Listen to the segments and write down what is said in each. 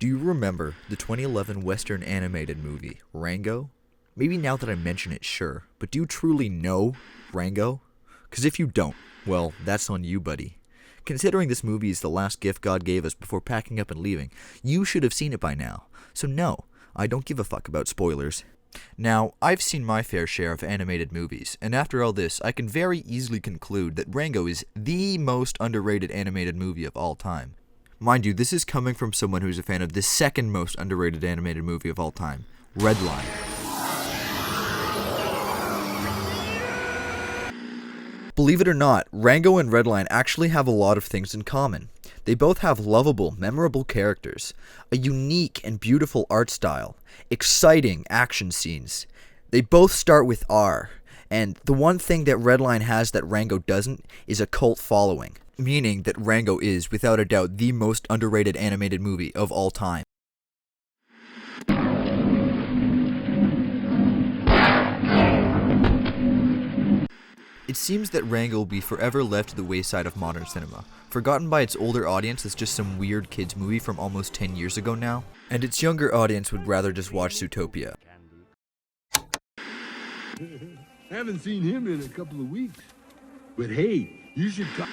Do you remember the 2011 Western animated movie, Rango? Maybe now that I mention it, sure, but do you truly know Rango? Because if you don't, well, that's on you, buddy. Considering this movie is the last gift God gave us before packing up and leaving, you should have seen it by now. So no, I don't give a fuck about spoilers. Now, I've seen my fair share of animated movies, and after all this, I can very easily conclude that Rango is the most underrated animated movie of all time. Mind you, this is coming from someone who's a fan of the second most underrated animated movie of all time, Redline. Believe it or not, Rango and Redline actually have a lot of things in common. They both have lovable, memorable characters, a unique and beautiful art style, exciting action scenes. They both start with R, and the one thing that Redline has that Rango doesn't is a cult following, meaning that Rango is, without a doubt, the most underrated animated movie of all time. It seems that Rango will be forever left to the wayside of modern cinema, forgotten by its older audience as just some weird kids movie from almost 10 years ago now, and its younger audience would rather just watch Zootopia. Haven't seen him in a couple of weeks, but hey, you should come.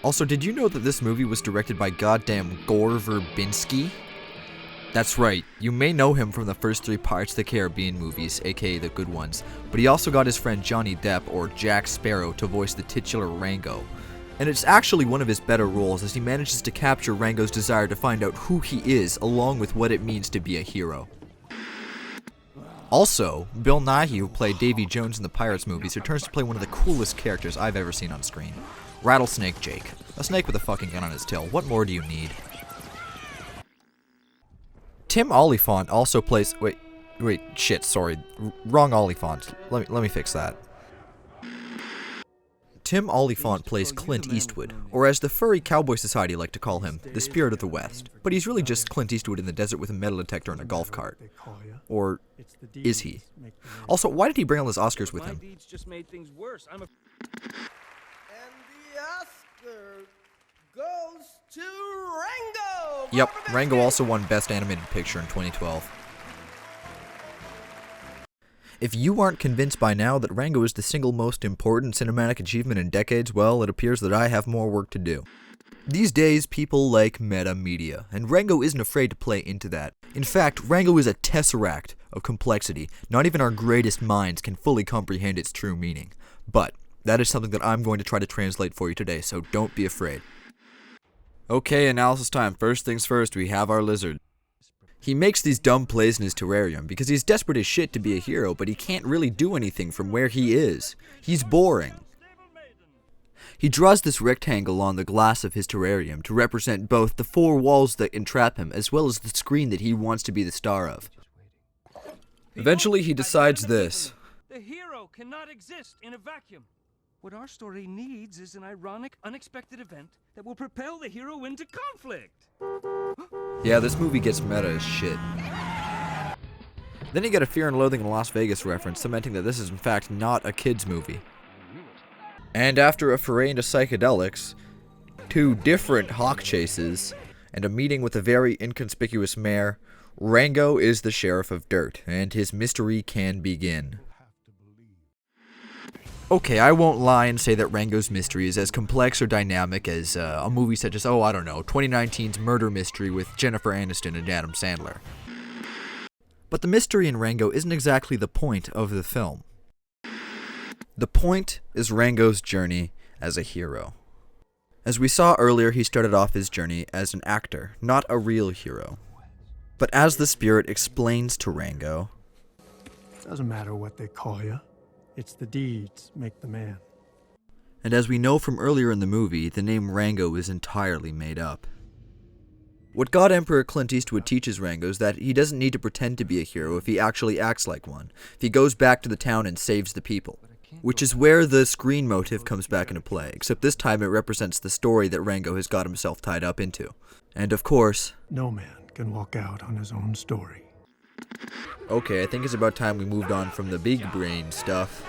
Also, did you know that this movie was directed by goddamn Gore Verbinski? That's right, you may know him from the first 3 Pirates of the Caribbean movies, aka the good ones, but he also got his friend Johnny Depp, or Jack Sparrow, to voice the titular Rango. And it's actually one of his better roles as he manages to capture Rango's desire to find out who he is, along with what it means to be a hero. Also, Bill Nighy, who played Davy Jones in the Pirates movies, returns to play one of the coolest characters I've ever seen on screen. Rattlesnake Jake. A snake with a fucking gun on his tail. What more do you need? Tim Oliphant also plays... Wrong Oliphant. Let me fix that. Tim Oliphant plays Clint Eastwood, or as the Furry Cowboy Society like to call him, the Spirit of the West. But he's really just Clint Eastwood in the desert with a metal detector and a golf cart. Or is he? Also, why did he bring all his Oscars with him? And the Oscar goes to Rango! Yep, Rango also won Best Animated Picture in 2012. If you aren't convinced by now that Rango is the single most important cinematic achievement in decades, well, it appears that I have more work to do. These days, people like meta media, and Rango isn't afraid to play into that. In fact, Rango is a tesseract of complexity. Not even our greatest minds can fully comprehend its true meaning. But that is something that I'm going to try to translate for you today, so don't be afraid. Okay, analysis time. First things first, we have our lizard. He makes these dumb plays in his terrarium because he's desperate as shit to be a hero, but he can't really do anything from where he is. He's boring. He draws this rectangle on the glass of his terrarium to represent both the 4 walls that entrap him as well as the screen that he wants to be the star of. Eventually he decides this. The hero cannot exist in a vacuum. What our story needs is an ironic, unexpected event that will propel the hero into conflict. Yeah, this movie gets meta as shit. Then you get a Fear and Loathing in Las Vegas reference, cementing that this is in fact not a kid's movie. And after a foray into psychedelics, 2 different hawk chases, and a meeting with a very inconspicuous mayor, Rango is the sheriff of dirt, and his mystery can begin. Okay, I won't lie and say that Rango's mystery is as complex or dynamic as a movie such as, 2019's Murder Mystery with Jennifer Aniston and Adam Sandler. But the mystery in Rango isn't exactly the point of the film. The point is Rango's journey as a hero. As we saw earlier, he started off his journey as an actor, not a real hero. But as the spirit explains to Rango, doesn't matter what they call you. It's the deeds make the man. And as we know from earlier in the movie, the name Rango is entirely made up. What God Emperor Clint Eastwood teaches Rango is that he doesn't need to pretend to be a hero if he actually acts like one, if he goes back to the town and saves the people. Which is where the screen motif comes back into play, except this time it represents the story that Rango has got himself tied up into. And of course, no man can walk out on his own story. Okay, I think it's about time we moved on from the big brain stuff.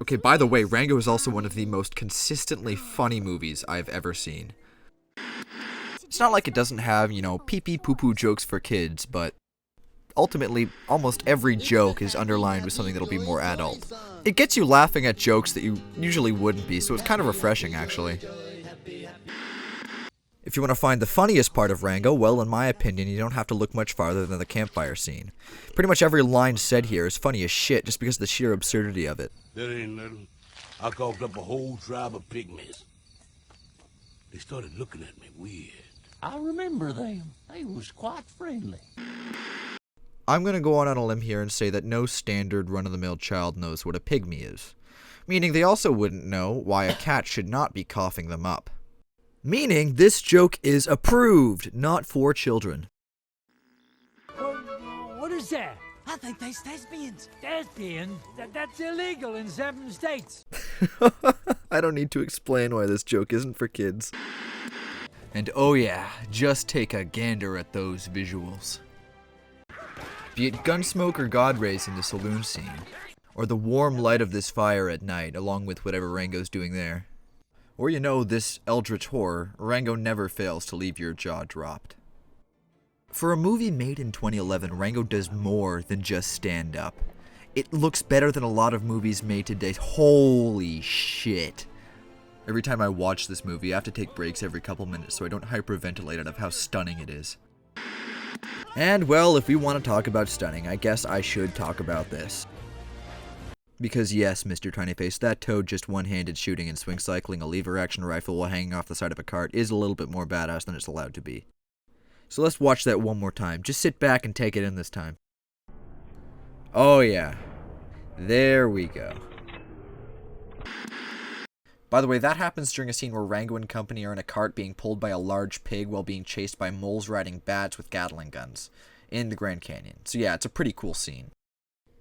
Okay, by the way, Rango is also one of the most consistently funny movies I've ever seen. It's not like it doesn't have, pee-pee poo-poo jokes for kids, but ultimately, almost every joke is underlined with something that'll be more adult. It gets you laughing at jokes that you usually wouldn't be, so it's kind of refreshing, actually. If you want to find the funniest part of Rango, well, in my opinion, you don't have to look much farther than the campfire scene. Pretty much every line said here is funny as shit just because of the sheer absurdity of it. That ain't nothing. I called up a whole tribe of pygmies. They started looking at me weird. I remember them. They was quite friendly. I'm going to go on a limb here and say that no standard run-of-the-mill child knows what a pygmy is. Meaning they also wouldn't know why a cat should not be coughing them up. Meaning this joke is approved, not for children. What is that? I think they's thespians. Thespian? That's illegal in 7 states. I don't need to explain why this joke isn't for kids. And oh yeah, just take a gander at those visuals. Be it gunsmoke or god rays in the saloon scene, or the warm light of this fire at night, along with whatever Rango's doing there. Or this eldritch horror, Rango never fails to leave your jaw dropped. For a movie made in 2011, Rango does more than just stand up. It looks better than a lot of movies made today. Holy shit. Every time I watch this movie, I have to take breaks every couple minutes so I don't hyperventilate out of how stunning it is. And well, if we want to talk about stunning, I guess I should talk about this. Because yes, Mr. Tinyface, that Toad just one-handed shooting and swing cycling a lever-action rifle while hanging off the side of a cart is a little bit more badass than it's allowed to be. So let's watch that one more time. Just sit back and take it in this time. Oh yeah. There we go. By the way, that happens during a scene where Rango and company are in a cart being pulled by a large pig while being chased by moles riding bats with Gatling guns in the Grand Canyon. So yeah, it's a pretty cool scene.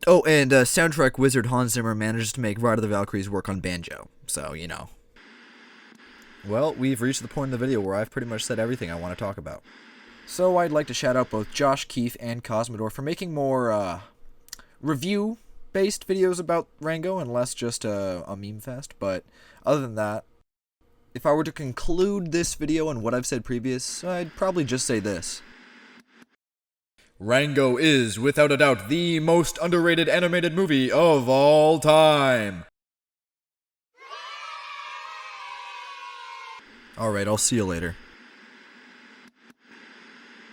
Oh, and soundtrack wizard Hans Zimmer manages to make Ride of the Valkyries work on banjo, so, Well, we've reached the point in the video where I've pretty much said everything I want to talk about. So I'd like to shout out both Josh Keefe and Cosmodor for making more, review-based videos about Rango and less just a meme fest, but other than that, if I were to conclude this video and what I've said previous, I'd probably just say this. Rango is, without a doubt, the most underrated animated movie of all time. Alright, I'll see you later.